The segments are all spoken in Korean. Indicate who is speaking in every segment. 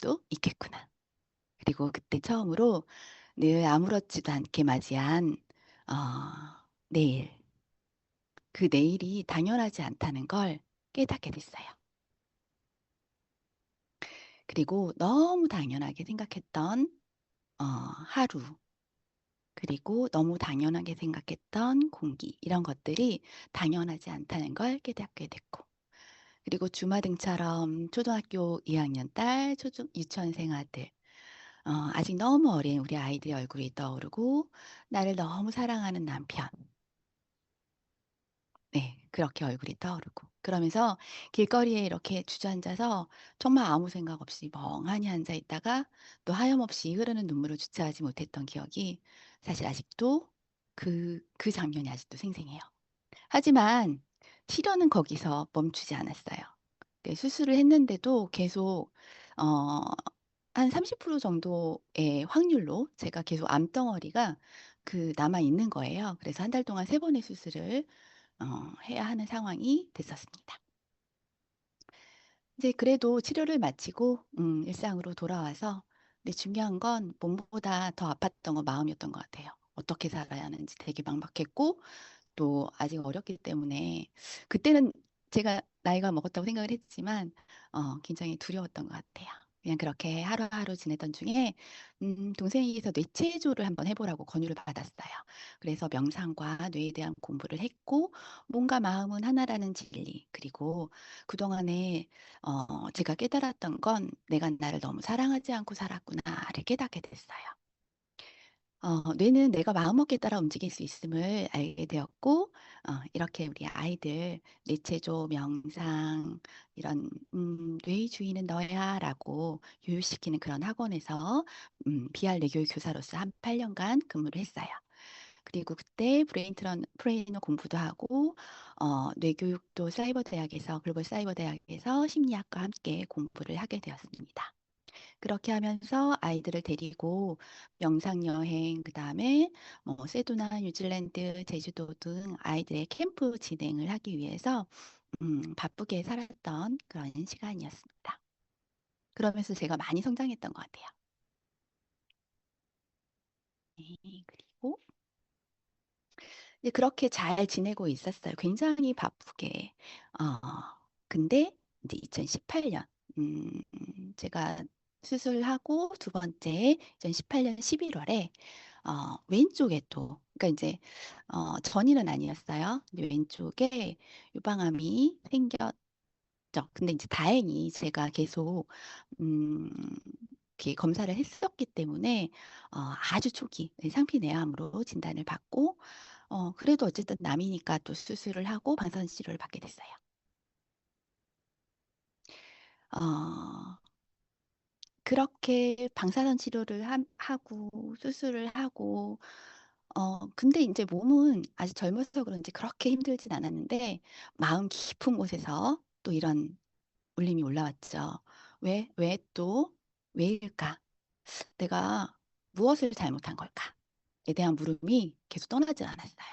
Speaker 1: 수 있겠구나. 그리고 그때 처음으로 늘 아무렇지도 않게 맞이한 어, 내일, 그 내일이 당연하지 않다는 걸 깨닫게 됐어요. 그리고 너무 당연하게 생각했던 하루, 그리고 너무 당연하게 생각했던 공기, 이런 것들이 당연하지 않다는 걸 깨닫게 됐고, 그리고 주마등처럼 초등학교 2학년 딸, 유치원생 아들, 아직 너무 어린 우리 아이들의 얼굴이 떠오르고, 나를 너무 사랑하는 남편, 네, 그렇게 얼굴이 떠오르고. 그러면서 길거리에 이렇게 주저앉아서 정말 아무 생각 없이 멍하니 앉아 있다가 또 하염없이 흐르는 눈물을 주체하지 못했던 기억이 사실 아직도 그 장면이 아직도 생생해요. 하지만 치료는 거기서 멈추지 않았어요. 네, 수술을 했는데도 계속 어, 한 30% 정도의 확률로 제가 계속 암덩어리가 남아 있는 거예요. 그래서 한 달 동안 3번의 수술을 해야 하는 상황이 됐었습니다. 이제 그래도 치료를 마치고 일상으로 돌아와서, 근데 중요한 건 몸보다 더 아팠던 건 마음이었던 것 같아요. 어떻게 살아야 하는지 되게 막막했고, 또 아직 어렸기 때문에 그때는 제가 나이가 먹었다고 생각을 했지만 굉장히 두려웠던 것 같아요. 그냥 그렇게 하루하루 지내던 중에 동생에게서 뇌체조를 한번 해보라고 권유를 받았어요. 그래서 명상과 뇌에 대한 공부를 했고, 몸과 마음은 하나라는 진리, 그리고 그동안에 제가 깨달았던 건 내가 나를 너무 사랑하지 않고 살았구나를 깨닫게 됐어요. 뇌는 내가 마음먹기에 따라 움직일 수 있음을 알게 되었고, 이렇게 우리 아이들 뇌체조, 명상, 이런 뇌의 주인은 너야라고 교육시키는 그런 학원에서 BR 뇌교육 교사로서 한 8년간 근무를 했어요. 그리고 그때 브레인어 공부도 하고, 뇌교육도 사이버 대학에서, 글로벌 사이버 대학에서 심리학과 함께 공부를 하게 되었습니다. 그렇게 하면서 아이들을 데리고 명상 여행, 그다음에 뭐 세도나 뉴질랜드, 제주도 등 아이들의 캠프 진행을 하기 위해서 바쁘게 살았던 그런 시간이었습니다. 그러면서 제가 많이 성장했던 것 같아요. 네, 그리고 이제 그렇게 잘 지내고 있었어요. 굉장히 바쁘게. 어, 근데 이제 2018년, 제가 수술하고 두 번째 2018년 11월에 왼쪽에 또, 그러니까 이제 전이는 아니었어요. 근데 왼쪽에 유방암이 생겼죠. 근데 이제 다행히 제가 계속 음, 이렇게 검사를 했었기 때문에 아주 초기 상피내암으로 진단을 받고, 그래도 어쨌든 남이니까 또 수술을 하고 방사선 치료를 받게 됐어요. 어, 그렇게 방사선 치료를 하고 수술을 하고, 근데 이제 몸은 아직 젊어서 그런지 그렇게 힘들진 않았는데 마음 깊은 곳에서 또 이런 울림이 올라왔죠. 왜 또, 왜일까? 내가 무엇을 잘못한 걸까?에 대한 물음이 계속 떠나지 않았어요.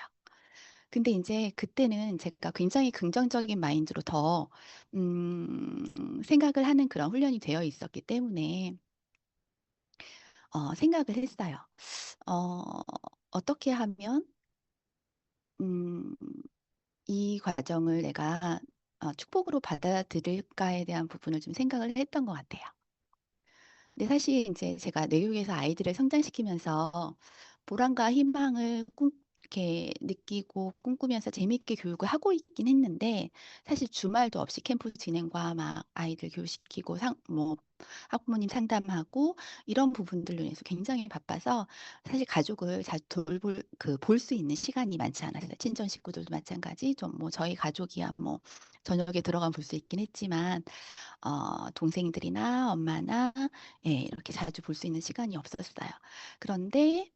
Speaker 1: 근데 이제 그때는 제가 굉장히 긍정적인 마인드로 더 생각을 하는 그런 훈련이 되어 있었기 때문에 생각을 했어요. 어, 어떻게 하면 음, 이 과정을 내가 축복으로 받아들일까에 대한 부분을 좀 생각을 했던 것 같아요. 근데 사실 이제 제가 내국에서 아이들을 성장시키면서 보람과 희망을 이렇게 느끼고 꿈꾸면서 재밌게 교육을 하고 있긴 했는데, 사실 주말도 없이 캠프 진행과 막 아이들 교육시키고 뭐 학부모님 상담하고 이런 부분들로 인해서 굉장히 바빠서 사실 가족을 잘 돌볼 볼 수 있는 시간이 많지 않았어요. 친정 식구들도 마찬가지. 좀 뭐 저희 가족이야 뭐 저녁에 들어가면 볼 수 있긴 했지만 동생들이나 엄마나, 예, 이렇게 자주 볼 수 있는 시간이 없었어요. 그런데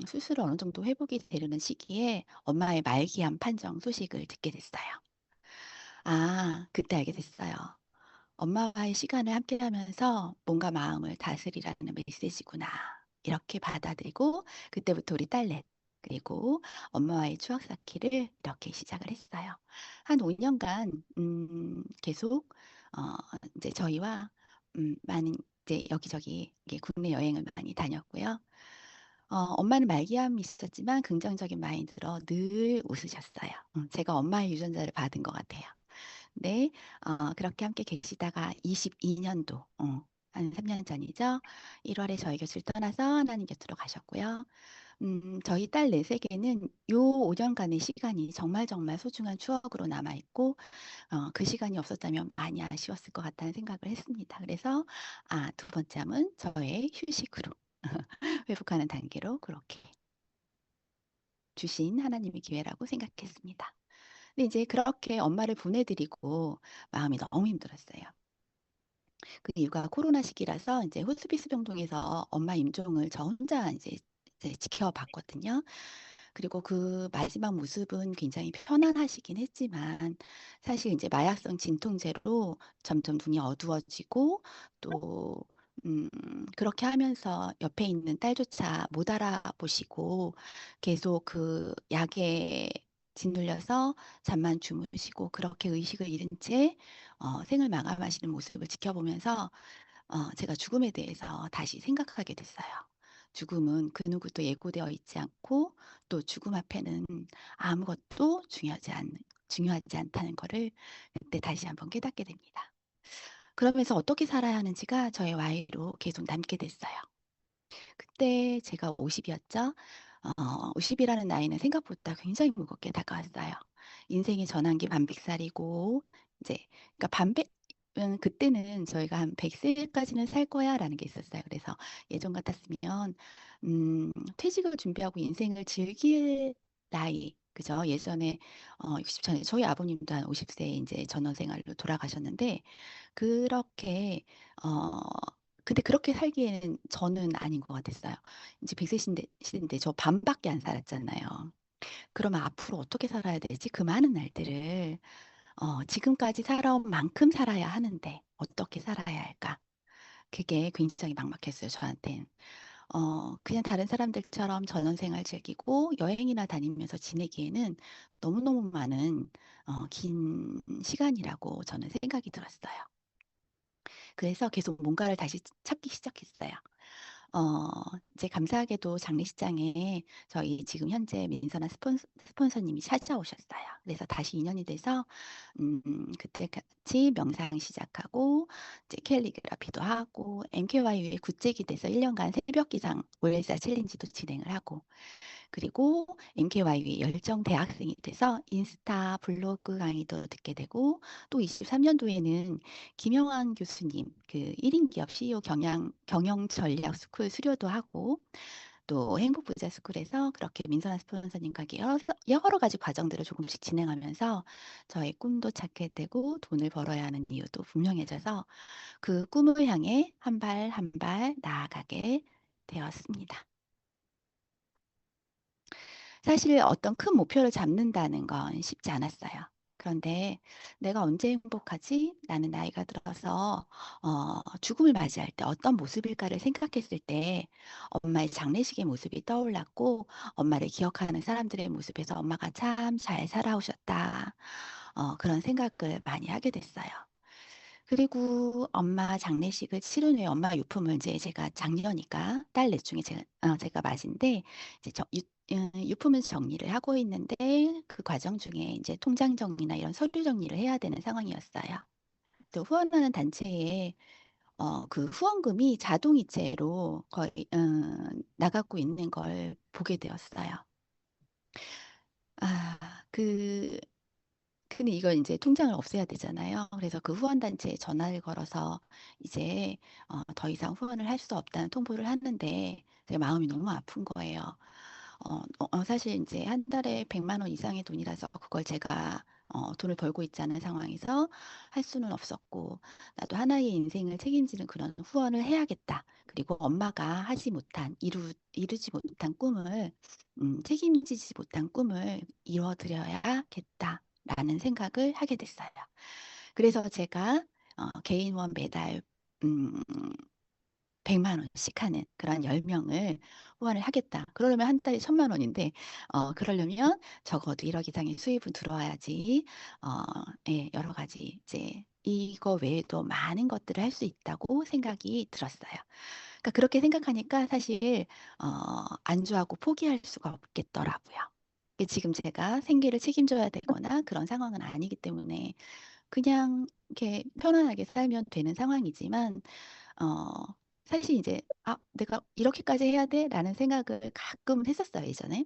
Speaker 1: 수술을 어느 정도 회복이 되려는 시기에 엄마의 말기암 판정 소식을 듣게 됐어요. 아, 그때 알게 됐어요. 엄마와의 시간을 함께 하면서 몸과 마음을 다스리라는 메시지구나. 이렇게 받아들이고 그때부터 우리 딸넷, 그리고 엄마와의 추억 쌓기를 이렇게 시작을 했어요. 한 5년간 계속 어, 이제 저희와 많은 그때 여기저기 이게 국내 여행을 많이 다녔고요. 엄마는 말기암이 있었지만 긍정적인 마인드로 늘 웃으셨어요. 제가 엄마의 유전자를 받은 것 같아요. 네, 그렇게 함께 계시다가 22년도, 한 3년 전이죠. 1월에 저희 곁을 떠나서 하나님 곁으로 가셨고요. 저희 딸 넷에게는 요 5년간의 시간이 정말 정말 소중한 추억으로 남아있고, 그 시간이 없었다면 많이 아쉬웠을 것 같다는 생각을 했습니다. 그래서, 두 번째 함은 저의 휴식으로, 회복하는 단계로 그렇게 주신 하나님의 기회라고 생각했습니다. 근데 이제 그렇게 엄마를 보내드리고 마음이 너무 힘들었어요. 그 이유가 코로나 시기라서 이제 호스피스 병동에서 엄마 임종을 저 혼자 이제 지켜봤거든요. 그리고 그 마지막 모습은 굉장히 편안하시긴 했지만 사실 이제 마약성 진통제로 점점 눈이 어두워지고 또 그렇게 하면서 옆에 있는 딸조차 못 알아보시고 계속 그 약에 짓눌려서 잠만 주무시고 그렇게 의식을 잃은 채 생을 마감하시는 모습을 지켜보면서 제가 죽음에 대해서 다시 생각하게 됐어요. 죽음은 그 누구도 예고되어 있지 않고 또 죽음 앞에는 아무것도 중요하지 않다는 거를 그때 다시 한번 깨닫게 됩니다. 그러면서 어떻게 살아야 하는지가 저의 와이로 계속 남게 됐어요. 그때 제가 50이었죠. 50이라는 나이는 생각보다 굉장히 무겁게 다가왔어요. 인생의 전환기 반백살이고 이제 그러니까 그때는 저희가 한 100세까지는 살 거야라는 게 있었어요. 그래서 예전 같았으면 퇴직을 준비하고 인생을 즐길 나이 그죠? 예전에 60전에 저희 아버님도 한 50세 이제 전원 생활로 돌아가셨는데 그렇게 어 근데 그렇게 살기에는 저는 아닌 것 같았어요. 이제 100세 시대인데 저 반밖에 안 살았잖아요. 그러면 앞으로 어떻게 살아야 되지? 그 많은 날들을 지금까지 살아온 만큼 살아야 하는데 어떻게 살아야 할까? 그게 굉장히 막막했어요, 저한텐. 그냥 다른 사람들처럼 전원생활 즐기고 여행이나 다니면서 지내기에는 너무너무 많은 긴 시간이라고 저는 생각이 들었어요. 그래서 계속 뭔가를 다시 찾기 시작했어요. 어, 이제 감사하게도 장례식장에 저희 지금 현재 민선한 스폰서님이 찾아오셨어요. 그래서 다시 인연이 돼서 그때 같이 명상 시작하고 이제 캘리그라피도 하고 MKYU에 굳직이 돼서 1년간 새벽 기상 월요일사 챌린지도 진행을 하고 그리고 MKY의 열정 대학생이 돼서 인스타 블로그 강의도 듣게 되고 또 23년도에는 김영환 교수님 그 1인 기업 CEO 경영 전략 스쿨 수료도 하고 또 행복부자 스쿨에서 그렇게 민선아 스폰서님과 여러 가지 과정들을 조금씩 진행하면서 저의 꿈도 찾게 되고 돈을 벌어야 하는 이유도 분명해져서 그 꿈을 향해 한 발 한 발 나아가게 되었습니다. 사실 어떤 큰 목표를 잡는다는 건 쉽지 않았어요. 그런데 내가 언제 행복하지? 나는 나이가 들어서 죽음을 맞이할 때 어떤 모습일까를 생각했을 때 엄마의 장례식의 모습이 떠올랐고 엄마를 기억하는 사람들의 모습에서 엄마가 참 잘 살아오셨다. 그런 생각을 많이 하게 됐어요. 그리고 엄마 장례식을 치른 후에 엄마 유품을 이제 제가 장녀니까 딸 넷 중에 제가 맞인데 이제 유품을 정리를 하고 있는데 그 과정 중에 이제 통장 정리나 이런 서류 정리를 해야 되는 상황이었어요. 또 후원하는 단체에 그 후원금이 자동이체로 거의 나가고 있는 걸 보게 되었어요. 아, 그 근데 이걸 이제 통장을 없애야 되잖아요. 그래서 그 후원단체에 전화를 걸어서 이제 더 이상 후원을 할 수 없다는 통보를 하는데 제 마음이 너무 아픈 거예요. 사실 이제 한 달에 100만 원 이상의 돈이라서 그걸 제가 돈을 벌고 있지 않은 상황에서 할 수는 없었고 나도 하나의 인생을 책임지는 그런 후원을 해야겠다. 그리고 엄마가 이루지 못한 꿈을 책임지지 못한 꿈을 이뤄드려야겠다라는 생각을 하게 됐어요. 그래서 제가 개인원 매달 음, 100만 원씩 하는 그런 10명을 후원을 하겠다. 그러려면 한 달에 1,000만 원인데, 그러려면 적어도 1억 이상의 수입은 들어와야지, 어, 예, 여러 가지 이제 이거 외에도 많은 것들을 할 수 있다고 생각이 들었어요. 그러니까 그렇게 생각하니까 사실, 안주하고 포기할 수가 없겠더라고요. 이게 지금 제가 생계를 책임져야 되거나 그런 상황은 아니기 때문에 그냥 이렇게 편안하게 살면 되는 상황이지만, 어, 사실 이제, 내가 이렇게까지 해야 돼? 라는 생각을 가끔은 했었어요, 예전에.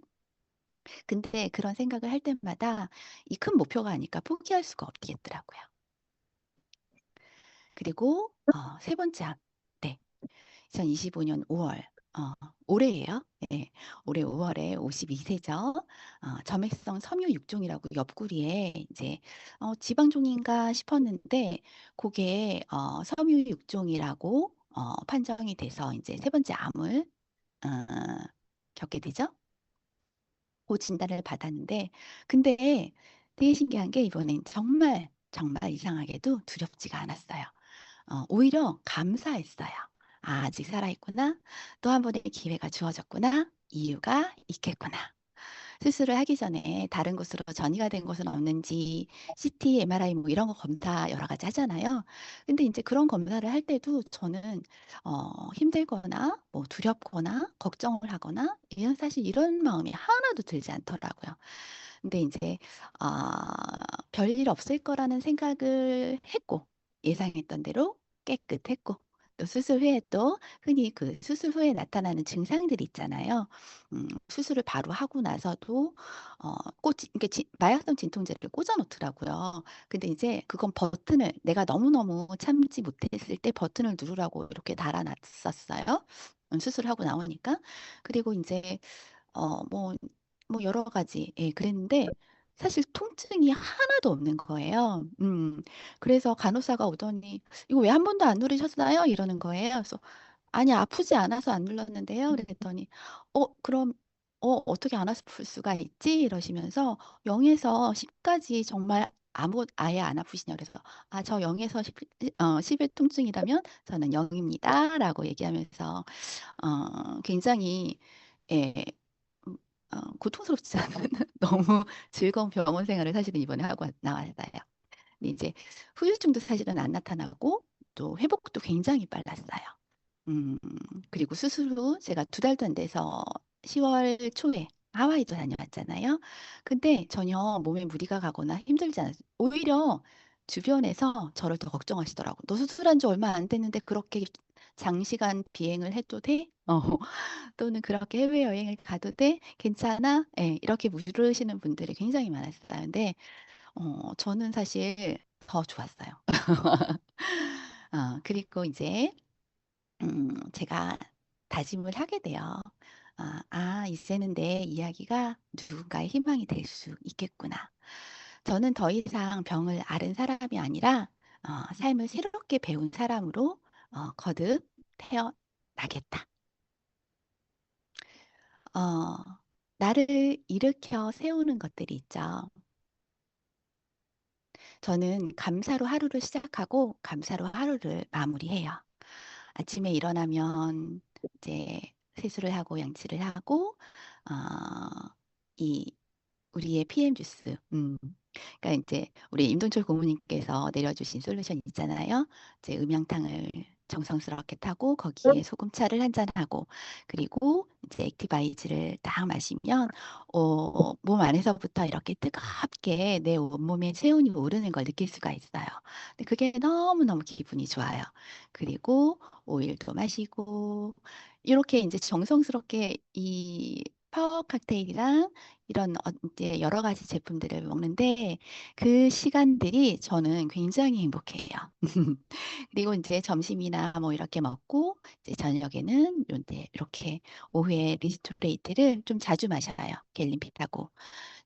Speaker 1: 근데 그런 생각을 할 때마다 이 큰 목표가 아니까 포기할 수가 없겠더라고요. 그리고, 세 번째 네. 2025년 5월, 어, 올해예요. 예, 올해 5월에 52세죠. 점액성 섬유 육종이라고 옆구리에 이제 지방종인가 싶었는데 그게 섬유 육종이라고 판정이 돼서 이제 세 번째 암을 어, 겪게 되죠. 그 진단을 받았는데 근데 되게 신기한 게 이번엔 정말 정말 이상하게도 두렵지가 않았어요. 오히려 감사했어요. 아직 살아있구나. 또 한 번의 기회가 주어졌구나. 이유가 있겠구나. 수술을 하기 전에 다른 곳으로 전이가 된 곳은 없는지 CT, MRI 뭐 이런 거 검사 여러 가지 하잖아요. 근데 이제 그런 검사를 할 때도 저는 힘들거나 뭐 두렵거나 걱정을 하거나 이런 사실 이런 마음이 하나도 들지 않더라고요. 근데 이제 별일 없을 거라는 생각을 했고 예상했던 대로 깨끗했고 또 수술 후에 또 흔히 그 수술 후에 나타나는 증상들이 있잖아요. 수술을 바로 하고 나서도 이게 마약성 진통제를 꽂아 놓더라고요. 근데 이제 그건 버튼을 내가 너무너무 참지 못했을 때 버튼을 누르라고 이렇게 달아놨었어요. 수술하고 나오니까. 그리고 이제 뭐 여러 가지 그랬는데 사실 통증이 하나도 없는 거예요. 그래서 간호사가 오더니 이거 왜 한 번도 안 누르셨어요? 이러는 거예요. 그래서 아니 아프지 않아서 안 눌렀는데요. 그랬더니 그럼 어떻게 안 아플 수가 있지? 이러시면서 0에서 10까지 정말 아예 안 아프시냐 그래서 저 0에서 10의 통증이라면 저는 0입니다라고 얘기하면서 굉장히 예, 음, 고통스럽지 않은 너무 즐거운 병원 생활을 사실은 이번에 하고 나왔어요. 근데 이제 후유증도 사실은 안 나타나고 또 회복도 굉장히 빨랐어요. 음, 그리고 수술 후 제가 2달도 안 돼서 10월 초에 하와이도 다녀왔잖아요. 근데 전혀 몸에 무리가 가거나 힘들지 않았어요. 오히려 주변에서 저를 더 걱정하시더라고. 너 수술한 지 얼마 안 됐는데 그렇게 장시간 비행을 해도 돼? 또는 그렇게 해외여행을 가도 돼? 괜찮아? 예, 이렇게 물으시는 분들이 굉장히 많았어요. 근데 저는 사실 더 좋았어요. 그리고 이제 제가 다짐을 하게 돼요. 이제는 내 이야기가 누군가의 희망이 될 수 있겠구나. 저는 더 이상 병을 앓은 사람이 아니라 삶을 새롭게 배운 사람으로 거듭 태어나겠다. 어, 나를 일으켜 세우는 것들이 있죠. 저는 감사로 하루를 시작하고 감사로 하루를 마무리해요. 아침에 일어나면 이제 세수를 하고 양치를 하고 어, 이 우리의 PM 주스, 그러니까 이제 우리 임동철 고모님께서 내려주신 솔루션 있잖아요. 이제 음양탕을 정성스럽게 타고 거기에 소금차를 한 잔하고 그리고 이제 액티바이즈를 딱 마시면 몸 안에서부터 이렇게 뜨겁게 내 온몸에 체온이 오르는 걸 느낄 수가 있어요. 근데 그게 너무너무 기분이 좋아요. 그리고 오일도 마시고 이렇게 이제 정성스럽게 이 파워 칵테일이랑 이런 이제 여러 가지 제품들을 먹는데 그 시간들이 저는 굉장히 행복해요. 그리고 이제 점심이나 뭐 이렇게 먹고 이제 저녁에는 이렇게 오후에 리스토레이트를 좀 자주 마셔요. 갤림핏하고.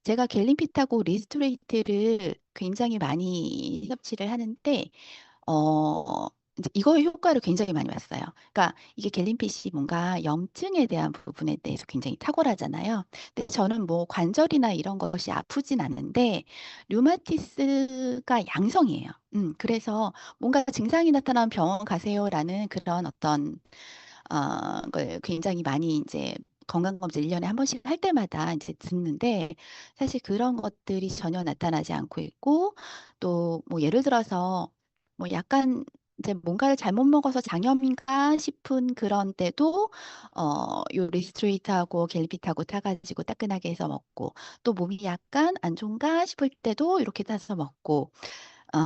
Speaker 1: 제가 갤림핏하고 리스토레이트를 굉장히 많이 섭취를 하는데 어, 이제 이거의 효과를 굉장히 많이 봤어요. 그러니까 이게 갤림핏이 뭔가 염증에 대한 부분에 대해서 굉장히 탁월하잖아요. 근데 저는 뭐 관절이나 이런 것이 아프진 않는데 류마티스가 양성이에요. 그래서 뭔가 증상이 나타나면 병원 가세요라는 그런 어떤 걸 굉장히 많이 이제 건강검진 1년에 한 번씩 할 때마다 이제 듣는데 사실 그런 것들이 전혀 나타나지 않고 있고 또 뭐 예를 들어서 뭐 약간 이제 뭔가를 잘못 먹어서 장염인가 싶은 그런 때도 요 리스트레이트하고 갤리피트하고 타가지고 따끈하게 해서 먹고 또 몸이 약간 안 좋은가 싶을 때도 이렇게 타서 먹고 어,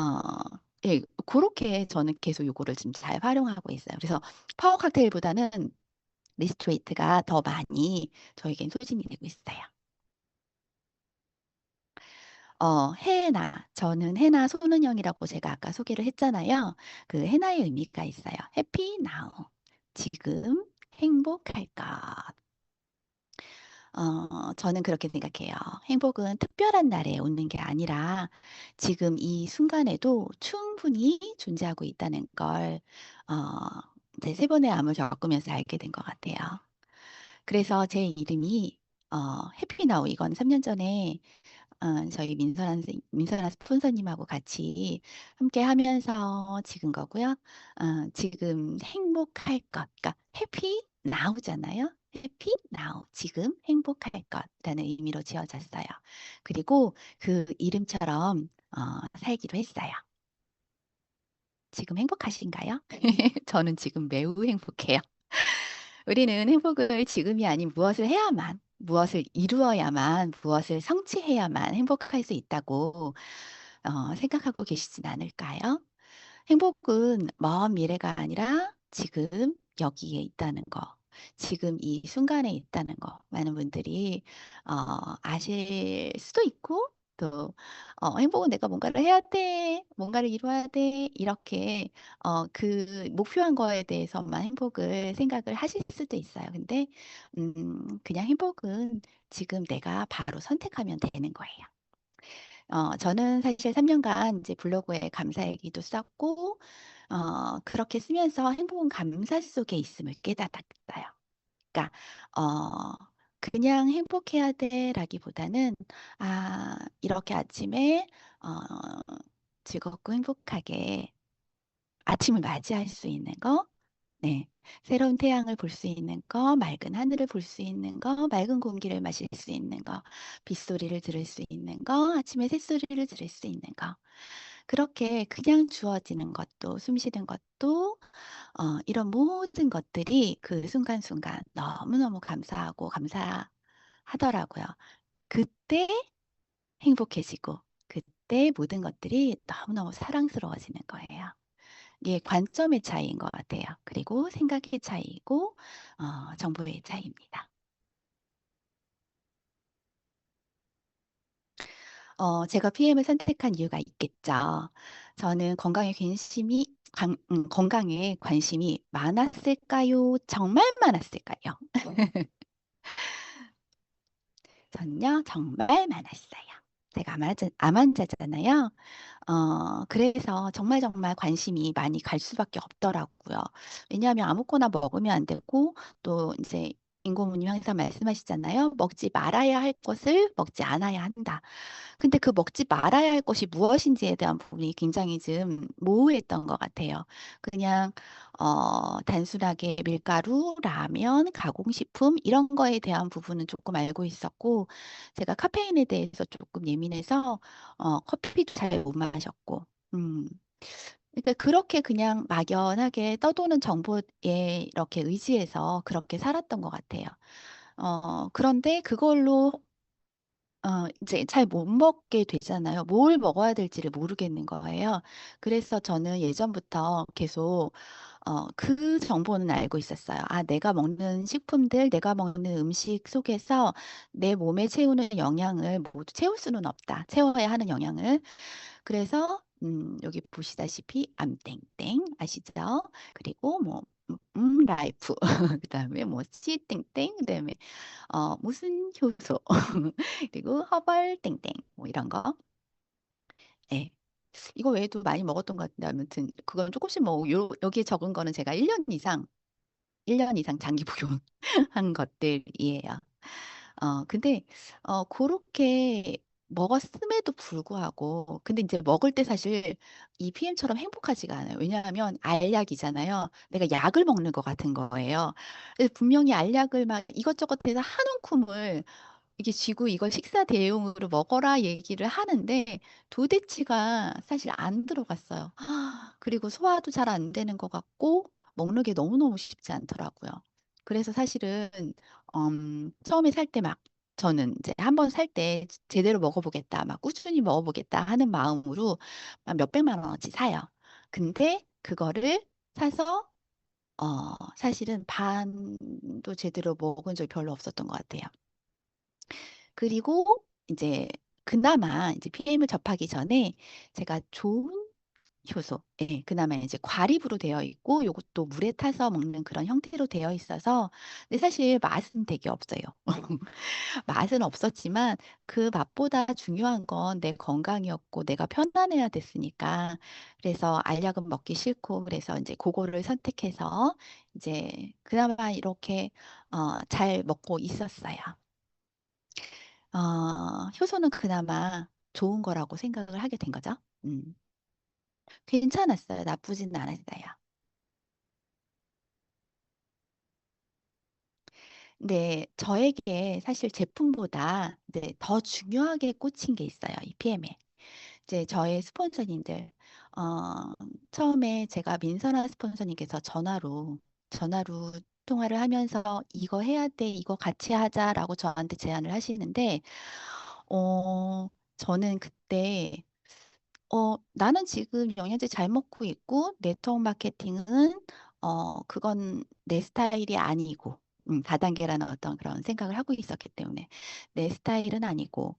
Speaker 1: 예, 그렇게 저는 계속 요거를 지금 잘 활용하고 있어요. 그래서 파워 칵테일보다는 리스트레이트가 더 많이 저에겐 소진이 되고 있어요. 해나 저는 해나 손은영이라고 제가 아까 소개를 했잖아요. 그 해나의 의미가 있어요. 해피 나우. 지금 행복할 것. 저는 그렇게 생각해요. 행복은 특별한 날에 오는 게 아니라 지금 이 순간에도 충분히 존재하고 있다는 걸, 어, 이제 세 번의 암을 겪으면서 알게 된 것 같아요. 그래서 제 이름이, 해피나우, 이건 3년 전에 저희 민선아 스폰서님하고 같이 함께 하면서 지은 거고요. 지금 행복할 것, 그러니까 해피 나우잖아요. 해피 나우, 지금 행복할 것라는 의미로 지어졌어요. 그리고 그 이름처럼 살기로 했어요. 지금 행복하신가요? 저는 지금 매우 행복해요. 우리는 행복을 지금이 아닌 무엇을 해야만, 무엇을 이루어야만, 무엇을 성취해야만 행복할 수 있다고 생각하고 계시진 않을까요? 행복은 먼 미래가 아니라 지금 여기에 있다는 거, 지금 이 순간에 있다는 거, 많은 분들이 아실 수도 있고, 또 행복은 내가 뭔가를 해야 돼, 뭔가를 이루어야 돼, 이렇게 그 목표한 거에 대해서만 행복을 생각을 하실 수도 있어요. 근데 그냥 행복은 지금 내가 바로 선택하면 되는 거예요. 저는 사실 3년간 이제 블로그에 감사 일기도 썼고, 그렇게 쓰면서 행복은 감사 속에 있음을 깨달았어요. 그러니까, 어, 그냥 행복해야 돼라기보다는, 이렇게 아침에, 어, 즐겁고 행복하게 아침을 맞이할 수 있는 거, 네. 새로운 태양을 볼 수 있는 거, 맑은 하늘을 볼 수 있는 거, 맑은 공기를 마실 수 있는 거, 빗소리를 들을 수 있는 거, 아침에 새소리를 들을 수 있는 거. 그렇게 그냥 주어지는 것도, 숨 쉬는 것도, 이런 모든 것들이 그 순간순간 너무너무 감사하고 감사하더라고요. 그때 행복해지고, 그때 모든 것들이 너무너무 사랑스러워지는 거예요. 이게 관점의 차이인 것 같아요. 그리고 생각의 차이고, 정보의 차이입니다. 제가 PM을 선택한 이유가 있겠죠. 저는 건강에 관심이 많았을까요? 정말 많았을까요? 저는요, 정말 많았어요. 제가 암 환자잖아요. 그래서 정말 정말 관심이 많이 갈 수밖에 없더라고요. 왜냐하면 아무거나 먹으면 안 되고, 또 이제 인고모님 항상 말씀하시잖아요. 먹지 말아야 할 것을 먹지 않아야 한다. 근데 그 먹지 말아야 할 것이 무엇인지에 대한 부분이 굉장히 좀 모호했던 것 같아요. 그냥 단순하게 밀가루, 라면, 가공식품 이런 거에 대한 부분은 조금 알고 있었고, 제가 카페인에 대해서 조금 예민해서 커피도 잘 못 마셨고, 음, 그러니까 그렇게 그냥 막연하게 떠도는 정보에 이렇게 의지해서 그렇게 살았던 것 같아요. 그런데 그걸로 이제 잘 못 먹게 되잖아요. 뭘 먹어야 될지를 모르겠는 거예요. 그래서 저는 예전부터 계속 그 정보는 알고 있었어요. 내가 먹는 식품들, 내가 먹는 음식 속에서 내 몸에 채우는 영양을 모두 채울 수는 없다. 채워야 하는 영양을. 그래서 여기 보시다시피 암땡땡 아시죠? 그리고 뭐 라이프 그다음에 뭐 씨땡땡 그다음에 무슨 효소 그리고 허벌 땡땡 뭐 이런 거. 예. 이거 외에도 많이 먹었던 것 같은데 아무튼 그건 조금씩 뭐 여기에 적은 거는 제가 1년 이상 장기 복용한 것들이에요. 근데 그렇게 먹었음에도 불구하고, 근데 이제 먹을 때 사실 이 PM처럼 행복하지가 않아요. 왜냐하면 알약이잖아요. 내가 약을 먹는 것 같은 거예요. 그래서 분명히 알약을 막 이것저것 해서 한 움큼을 이게 쥐고 이걸 식사 대용으로 먹어라 얘기를 하는데 도대체가 사실 안 들어갔어요. 그리고 소화도 잘 안 되는 것 같고 먹는 게 너무너무 쉽지 않더라고요. 그래서 사실은 처음에 살 때 막 저는 이제 한번 살 때 제대로 먹어보겠다, 막 꾸준히 먹어보겠다 하는 마음으로 막 몇백만 원어치 사요. 근데 그거를 사서 사실은 반도 제대로 먹은 적이 별로 없었던 것 같아요. 그리고 이제 그나마 이제 PM을 접하기 전에 제가 좋은 효소, 예, 그나마 이제 과립으로 되어 있고 요것도 물에 타서 먹는 그런 형태로 되어 있어서 근데 사실 맛은 되게 없어요. 맛은 없었지만 그 맛보다 중요한 건 내 건강이었고 내가 편안해야 됐으니까 그래서 알약은 먹기 싫고 그래서 이제 그거를 선택해서 이제 그나마 이렇게 잘 먹고 있었어요. 효소는 그나마 좋은 거라고 생각을 하게 된 거죠. 음, 괜찮았어요. 나쁘진 않았어요. 근데 저에게 사실 제품보다 이제 더 중요하게 꽂힌 게 있어요. 이 PM에. 이제 저의 스폰서님들, 어, 처음에 제가 민선아 스폰서님께서 전화로 통화를 하면서 이거 해야 돼, 이거 같이 하자라고 저한테 제안을 하시는데, 저는 그때 나는 지금 영양제 잘 먹고 있고, 네트워크 마케팅은, 그건 내 스타일이 아니고, 다단계라는 어떤 그런 생각을 하고 있었기 때문에, 내 스타일은 아니고,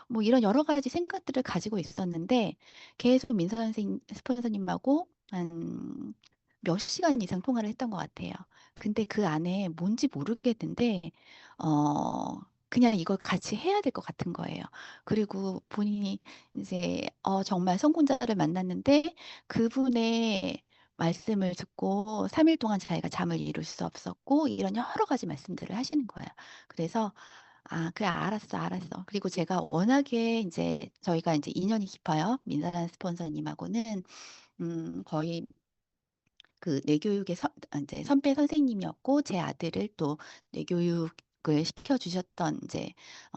Speaker 1: 뭐 이런 여러 가지 생각들을 가지고 있었는데, 계속 민서 선생님, 스폰서님하고 한 몇 시간 이상 통화를 했던 것 같아요. 근데 그 안에 뭔지 모르겠는데, 그냥 이걸 같이 해야 될 것 같은 거예요. 그리고 본인이 이제 정말 성공자를 만났는데 그분의 말씀을 듣고 3일 동안 자기가 잠을 이룰 수 없었고 이런 여러 가지 말씀들을 하시는 거예요. 그래서 그래 알았어 알았어. 그리고 제가 워낙에 이제 저희가 이제 인연이 깊어요. 민사란 스폰서님하고는 거의 그 뇌교육의 이제 선배 선생님이었고 제 아들을 또 뇌교육을 시켜주셨던 이제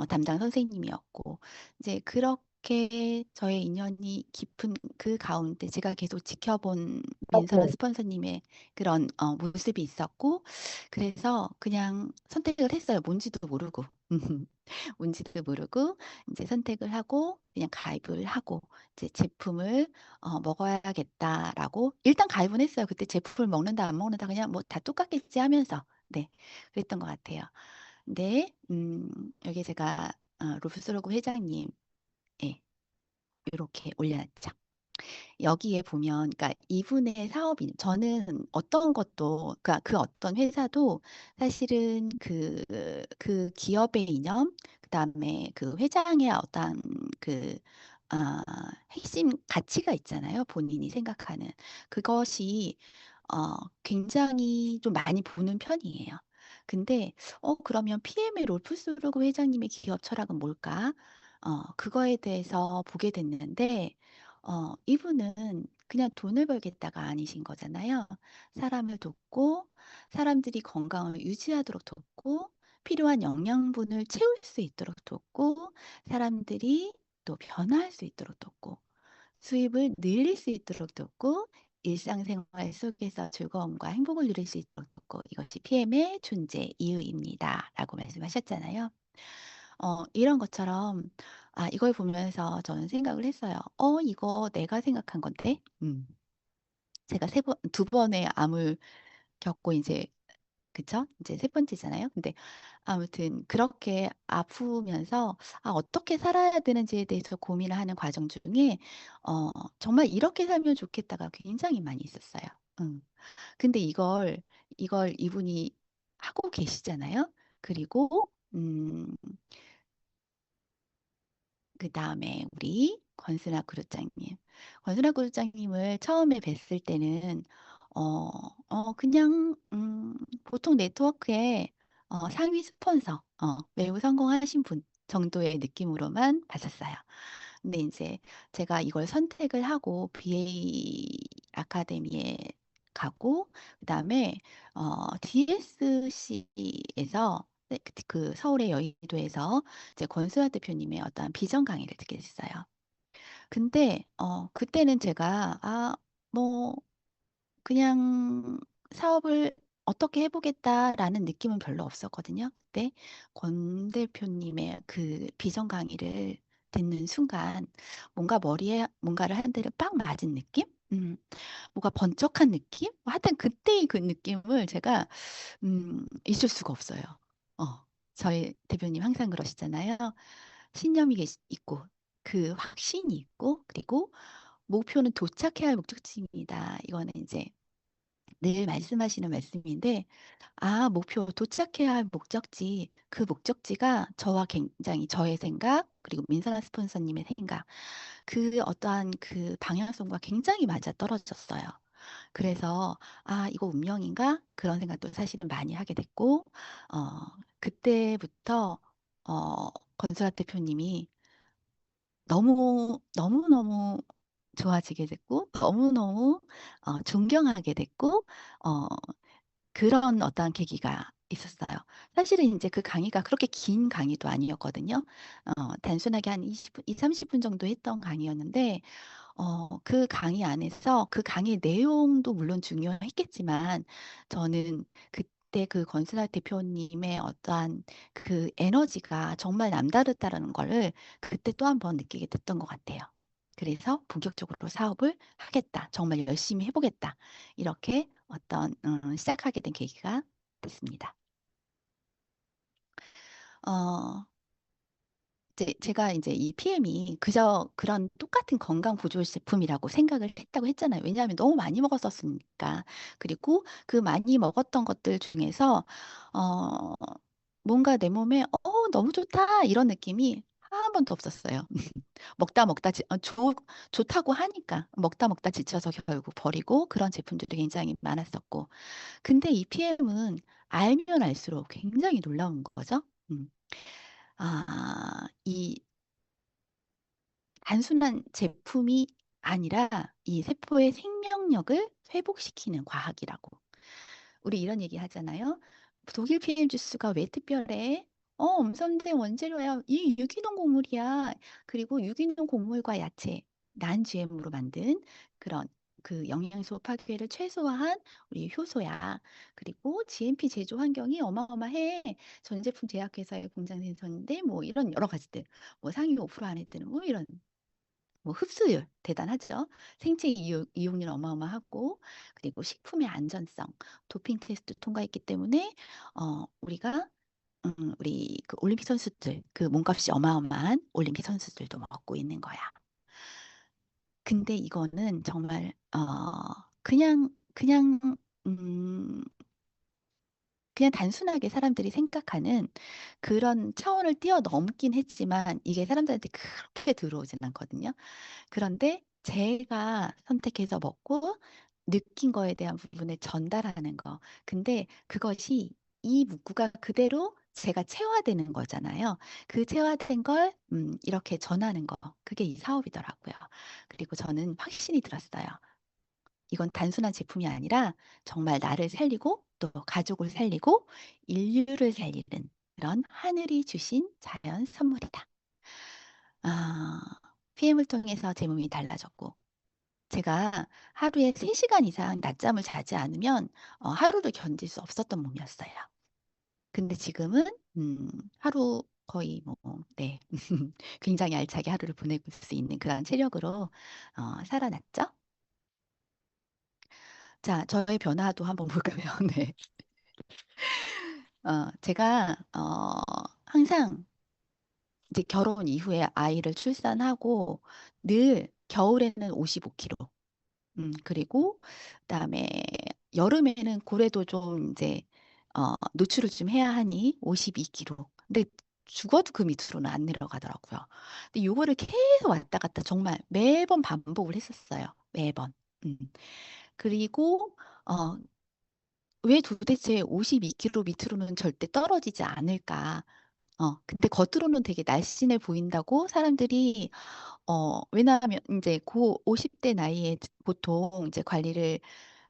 Speaker 1: 담당 선생님이었고 이제 그렇게 저의 인연이 깊은 그 가운데 제가 계속 지켜본 민선아 스폰서님의 그런 모습이 있었고 그래서 그냥 선택을 했어요. 뭔지도 모르고. 뭔지도 모르고 이제 선택을 하고 그냥 가입을 하고 이제 제품을 먹어야겠다라고 일단 가입은 했어요. 그때 제품을 먹는다 안 먹는다 그냥 뭐 다 똑같겠지 하면서 네 그랬던 것 같아요. 근데 여기 제가 루프스로그 회장님 예 이렇게 올려놨죠. 여기에 보면, 그러니까 이분의 사업인, 저는 어떤 것도, 그러니까 그 어떤 회사도 사실은 그 기업의 이념, 그다음에 그 회장의 어떤 그, 아, 핵심 가치가 있잖아요. 본인이 생각하는. 그것이, 굉장히 좀 많이 보는 편이에요. 근데, 그러면 PM의 롤프스루그 회장님의 기업 철학은 뭘까? 그거에 대해서 보게 됐는데, 이분은 그냥 돈을 벌겠다가 아니신 거잖아요. 사람을 돕고, 사람들이 건강을 유지하도록 돕고, 필요한 영양분을 채울 수 있도록 돕고, 사람들이 또 변화할 수 있도록 돕고, 수입을 늘릴 수 있도록 돕고, 일상생활 속에서 즐거움과 행복을 누릴 수 있도록 돕고, 이것이 PM의 존재 이유입니다. 라고 말씀하셨잖아요. 이런 것처럼, 이걸 보면서 저는 생각을 했어요. 이거 내가 생각한 건데, 제가 두 번의 암을 겪고 이제, 그쵸? 이제 세 번째잖아요. 근데 아무튼 그렇게 아프면서, 어떻게 살아야 되는지에 대해서 고민을 하는 과정 중에, 어, 정말 이렇게 살면 좋겠다가 굉장히 많이 있었어요. 음. 근데 이걸 이분이 하고 계시잖아요. 그리고, 그 다음에 우리 권순아 그루장님. 권순아 그루장님을 처음에 뵀을 때는, 어, 그냥, 보통 네트워크에 상위 스폰서, 매우 성공하신 분. 정도의 느낌으로만 봤었어요. 근데 이제 제가 이걸 선택을 하고 BA 아카데미에 가고 그다음에 DSC에서 그 서울의 여의도에서 이제 권수아 대표님의 어떤 비전 강의를 듣게 됐어요. 근데 그때는 제가 뭐 그냥 사업을 어떻게 해보겠다라는 느낌은 별로 없었거든요. 근데 권 대표님의 그 비전 강의를 듣는 순간 뭔가 머리에 뭔가를 한 대를 빡 맞은 느낌? 뭔가 번쩍한 느낌? 하여튼 그때의 그 느낌을 제가 잊을 수가 없어요. 어, 저희 대표님 항상 그러시잖아요. 신념이 있고 그 확신이 있고 그리고 목표는 도착해야 할 목적지입니다. 이거는 이제 늘 말씀하시는 말씀인데, 목표, 도착해야 할 목적지, 그 목적지가 저와 굉장히 저의 생각, 그리고 민선아 스폰서님의 생각, 그 어떠한 그 방향성과 굉장히 맞아 떨어졌어요. 그래서, 이거 운명인가? 그런 생각도 사실은 많이 하게 됐고, 어, 그때부터, 권수아 대표님이 너무너무 좋아지게 됐고, 너무너무 존경하게 됐고, 어, 그런 어떠한 계기가 있었어요. 사실은 이제 그 강의가 그렇게 긴 강의도 아니었거든요. 단순하게 한 20분, 2, 30분 정도 했던 강의였는데, 그 강의 안에서 그 강의 내용도 물론 중요했겠지만, 저는 그때 그 권순아 대표님의 어떠한 그 에너지가 정말 남다르다라는 거를 그때 또 한 번 느끼게 됐던 것 같아요. 그래서 본격적으로 사업을 하겠다. 정말 열심히 해보겠다. 이렇게 어떤 시작하게 된 계기가 됐습니다. 어, 제가 이제 이 PM이 그저 그런 똑같은 건강 보조 제품이라고 생각을 했다고 했잖아요. 왜냐하면 너무 많이 먹었었으니까. 그리고 그 많이 먹었던 것들 중에서 어, 뭔가 내 몸에 너무 좋다 이런 느낌이 한 번도 없었어요. 먹다 먹다 좋다고 하니까 먹다 먹다 지쳐서 결국 버리고 그런 제품들이 굉장히 많았었고. 근데 이 PM은 알면 알수록 굉장히 놀라운 거죠. 음. 이 단순한 제품이 아니라 이 세포의 생명력을 회복시키는 과학이라고. 우리 이런 얘기 하잖아요. 독일 PM 주스가 왜 특별해? 엄선된 원재료야. 이 유기농 곡물이야. 그리고 유기농 곡물과 야채, 난 GM으로 만든 그런 그 영양소 파괴를 최소화한 우리 효소야. 그리고 GMP 제조 환경이 어마어마해. 전 제품 제약회사의 공장 생산인데 뭐 이런 여러 가지들. 뭐 상위 5% 안에 드는 뭐 이런 뭐 흡수율 대단하죠. 생체 이용률 어마어마하고 그리고 식품의 안전성, 도핑 테스트 통과했기 때문에 우리가 우리 그 올림픽 선수들 그 몸값이 어마어마한 올림픽 선수들도 먹고 있는 거야. 근데 이거는 정말 그냥 음, 그냥 단순하게 사람들이 생각하는 그런 차원을 뛰어넘긴 했지만 이게 사람들한테 그렇게 들어오진 않거든요. 그런데 제가 선택해서 먹고 느낀 거에 대한 부분을 전달하는 거. 근데 그것이 이 문구가 그대로 제가 체화되는 거잖아요. 그 체화된 걸 이렇게 전하는 거. 그게 이 사업이더라고요. 그리고 저는 확신이 들었어요. 이건 단순한 제품이 아니라 정말 나를 살리고 또 가족을 살리고 인류를 살리는 그런 하늘이 주신 자연 선물이다. 아, PM을 통해서 제 몸이 달라졌고 제가 하루에 3시간 이상 낮잠을 자지 않으면 하루를 견딜 수 없었던 몸이었어요. 근데 지금은 하루 거의 뭐, 네. 굉장히 알차게 하루를 보낼 수 있는 그런 체력으로 살아났죠. 자, 저의 변화도 한번 볼까요? 네. 제가 항상 이제 결혼 이후에 아이를 출산하고 늘 겨울에는 55kg, 그리고 그다음에 여름에는 고래도 좀 이제 노출을 좀 해야 하니 52kg. 근데 죽어도 그 밑으로는 안 내려가더라고요. 근데 요거를 계속 왔다 갔다 정말 매번 반복을 했었어요. 매번. 음. 그리고 어, 왜 도대체 52kg 밑으로는 절대 떨어지지 않을까? 근데 겉으로는 되게 날씬해 보인다고 사람들이, 왜냐하면 이제 고 50대 나이에 보통 이제 관리를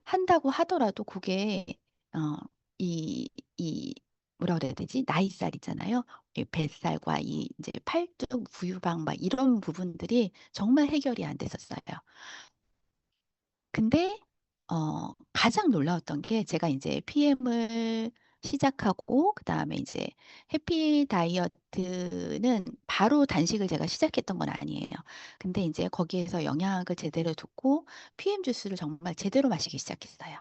Speaker 1: 한다고 하더라도 그게, 어, 이, 이, 뭐라 그래야 되지? 나이살이잖아요. 이 뱃살과 이 이제 팔뚝, 부유방 막 이런 부분들이 정말 해결이 안 됐었어요. 근데 가장 놀라웠던 게 제가 이제 PM을 시작하고 그다음에 이제 해피 다이어트는 바로 단식을 제가 시작했던 건 아니에요. 근데 이제 거기에서 영양을 제대로 듣고 PM 주스를 정말 제대로 마시기 시작했어요.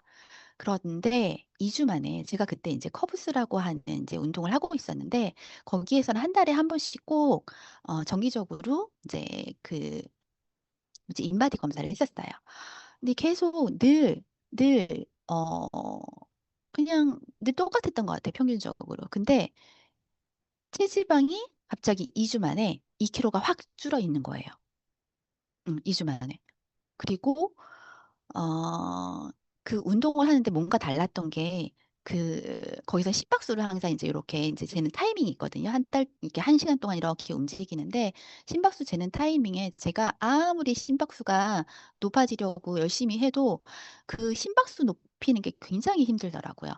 Speaker 1: 그런데 2주 만에 제가 그때 이제 커브스라고 하는 이제 운동을 하고 있었는데 거기에서는 한 달에 한 번씩 꼭 정기적으로 이제 그 뭐지 인바디 검사를 했었어요. 근데 계속 늘, 그냥 늘 똑같았던 것 같아요, 평균적으로. 근데 체지방이 갑자기 2주 만에 2kg가 확 줄어 있는 거예요. 2주 만에. 그리고 어, 그 운동을 하는데 뭔가 달랐던 게, 거기서 심박수를 항상 이제 이렇게 이제 재는 타이밍이 있거든요. 이렇게 1시간 동안 이렇게 움직이는데, 심박수 재는 타이밍에 제가 아무리 심박수가 높아지려고 열심히 해도 그 심박수 높이는 게 굉장히 힘들더라고요.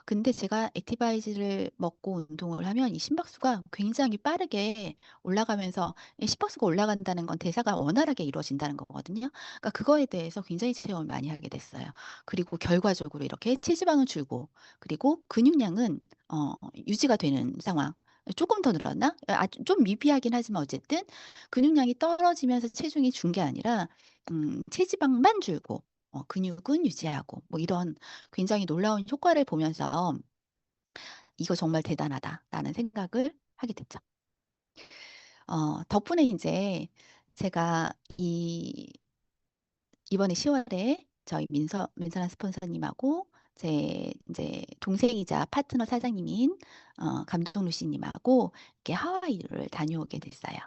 Speaker 1: 근데 제가 액티바이즈를 먹고 운동을 하면 이 심박수가 굉장히 빠르게 올라가면서, 이 심박수가 올라간다는 건 대사가 원활하게 이루어진다는 거거든요. 그러니까 그거에 대해서 굉장히 체험을 많이 하게 됐어요. 그리고 결과적으로 이렇게 체지방은 줄고, 그리고 근육량은 유지가 되는 상황. 조금 더 늘었나? 좀 미비하긴 하지만 어쨌든 근육량이 떨어지면서 체중이 준 게 아니라 체지방만 줄고 근육은 유지하고 뭐 이런 굉장히 놀라운 효과를 보면서 이거 정말 대단하다라는 생각을 하게 됐죠. 덕분에 이제 제가 이번에 10월에 저희 민선한 스폰서님하고 제 이제 동생이자 파트너 사장님인 감독루 씨님하고 이렇게 하와이를 다녀오게 됐어요.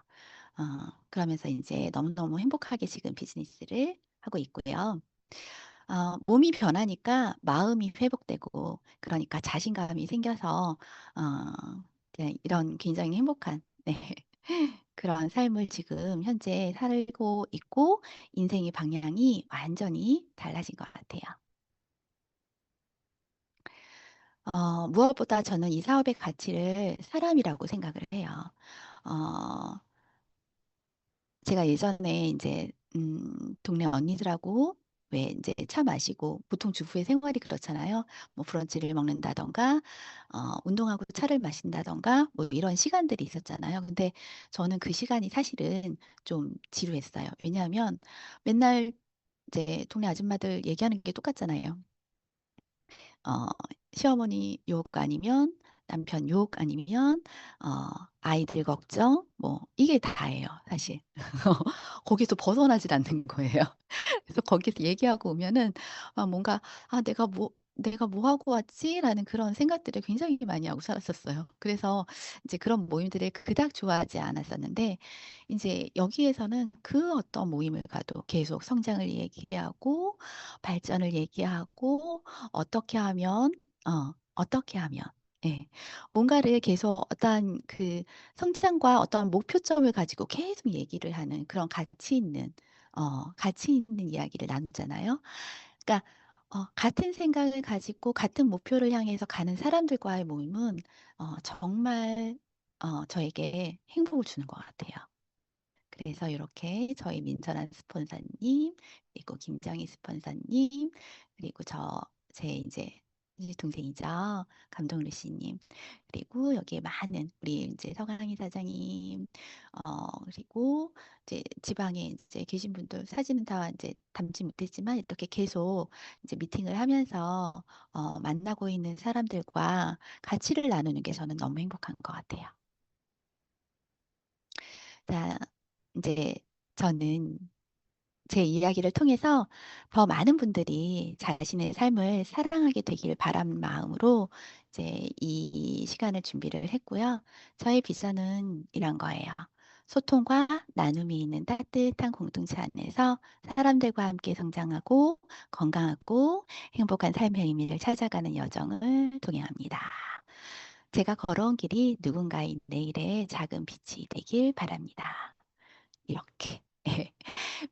Speaker 1: 그러면서 이제 너무너무 행복하게 지금 비즈니스를 하고 있고요. 몸이 변하니까 마음이 회복되고 그러니까 자신감이 생겨서 이제 이런 굉장히 행복한 네, 그런 삶을 지금 현재 살고 있고 인생의 방향이 완전히 달라진 것 같아요. 무엇보다 저는 이 사업의 가치를 사람이라고 생각을 해요. 어, 제가 예전에 이제 동네 언니들하고 왜 이제 차 마시고 보통 주부의 생활이 그렇잖아요. 뭐 브런치를 먹는다던가 운동하고 차를 마신다던가 뭐 이런 시간들이 있었잖아요. 근데 저는 그 시간이 사실은 좀 지루했어요. 왜냐하면 맨날 이제 동네 아줌마들 얘기하는 게 똑같잖아요. 어, 시어머니 욕 아니면 남편 욕 아니면 어, 아이들 걱정 뭐 이게 다예요, 사실. 거기서 벗어나질 않는 거예요. 그래서 거기서 얘기하고 오면은 뭔가 내가 뭐 하고 왔지라는 그런 생각들을 굉장히 많이 하고 살았었어요. 그래서 이제 그런 모임들을 그닥 좋아하지 않았었는데 이제 여기에서는 그 어떤 모임을 가도 계속 성장을 얘기하고 발전을 얘기하고 어떻게 하면 어떻게 하면 예. 뭔가를 계속 어떠한 그 성장과 어떤 목표점을 가지고 계속 얘기를 하는 그런 가치 있는 이야기를 나누잖아요. 그러니까 같은 생각을 가지고 같은 목표를 향해서 가는 사람들과의 모임은 정말 저에게 행복을 주는 것 같아요. 그래서 이렇게 저희 민철한 스폰서님, 그리고 김정희 스폰서님, 그리고 제 이제 동생이죠. 감독 루시님, 그리고 여기에 많은 우리 이제 서강희 사장님, 그리고 이제 지방에 이제 계신 분들 사진은 다 이제 담지 못했지만 이렇게 계속 이제 미팅을 하면서 만나고 있는 사람들과 가치를 나누는 게 저는 너무 행복한 것 같아요. 자, 이제 저는 제 이야기를 통해서 더 많은 분들이 자신의 삶을 사랑하게 되길 바라는 마음으로 이제 이 시간을 준비를 했고요. 저의 비전은 이런 거예요. 소통과 나눔이 있는 따뜻한 공동체 안에서 사람들과 함께 성장하고 건강하고 행복한 삶의 의미를 찾아가는 여정을 동행합니다. 제가 걸어온 길이 누군가의 내일의 작은 빛이 되길 바랍니다. 이렇게.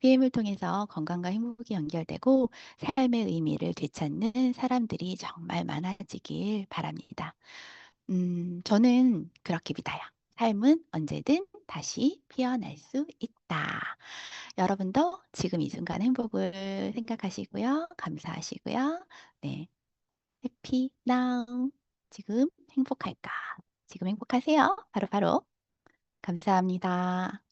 Speaker 1: PM을 통해서 건강과 행복이 연결되고 삶의 의미를 되찾는 사람들이 정말 많아지길 바랍니다. 저는 그렇게 믿어요. 삶은 언제든 다시 피어날 수 있다. 여러분도 지금 이 순간 행복을 생각하시고요. 감사하시고요. 네. 해피 나우. 지금 행복할까? 지금 행복하세요. 바로바로. 감사합니다.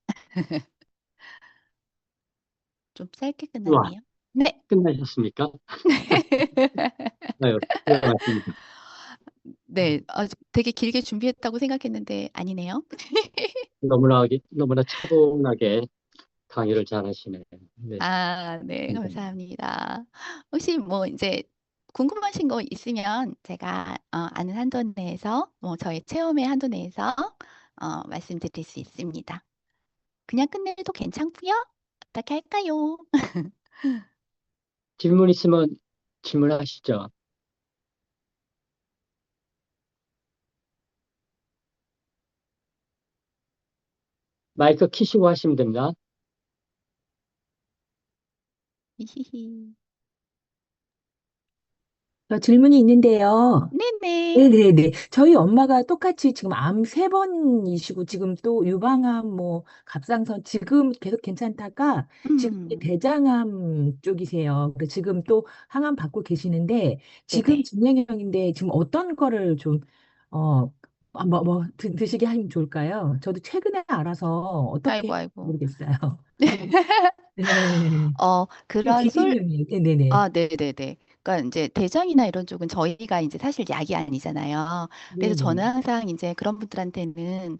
Speaker 1: 좀 짧게
Speaker 2: 와,
Speaker 1: 끝났네요. 네.
Speaker 2: 끝나셨습니까? 아유, 수고하셨습니다.
Speaker 1: 네. 되게 길게 준비했다고 생각했는데 아니네요.
Speaker 2: 너무나 차분하게 강의를 잘 하시네요. 네,
Speaker 1: 아, 네.
Speaker 2: 감사합니다.
Speaker 1: 감사합니다. 혹시 뭐 이제 궁금하신 거 있으면 제가 아는 한도 내에서 뭐 저의 체험의 한도 내에서 말씀드릴 수 있습니다. 그냥 끝내도 괜찮고요. 어떻게 할까요?
Speaker 2: 질문 있으면 질문하시죠. 마이크 키시고 하시면 됩니다.
Speaker 1: 히히히.
Speaker 3: 저 질문이 있는데요.
Speaker 1: 네네.
Speaker 3: 네네네. 저희 엄마가 똑같이 지금 암 세 번이시고 지금 또 유방암 뭐 갑상선 지금 계속 괜찮다가 지금 이제
Speaker 1: 음,
Speaker 3: 대장암 쪽이세요. 그래서 지금 또 항암 받고 계시는데 지금
Speaker 1: 네네.
Speaker 3: 진행형인데 지금 어떤 거를 좀 어, 드시게 하면 좋을까요? 저도 최근에 알아서 어떻게
Speaker 1: 아이고,
Speaker 3: 해야
Speaker 1: 아이고.
Speaker 3: 모르겠어요. 네. 지금
Speaker 1: 그런
Speaker 3: 비대면이에요. 네네네.
Speaker 1: 네네네. 그러니까 이제 대장이나 이런 쪽은 저희가 이제 사실 약이 아니잖아요. 그래서 저는
Speaker 3: 네네.
Speaker 1: 항상 이제 그런 분들한테는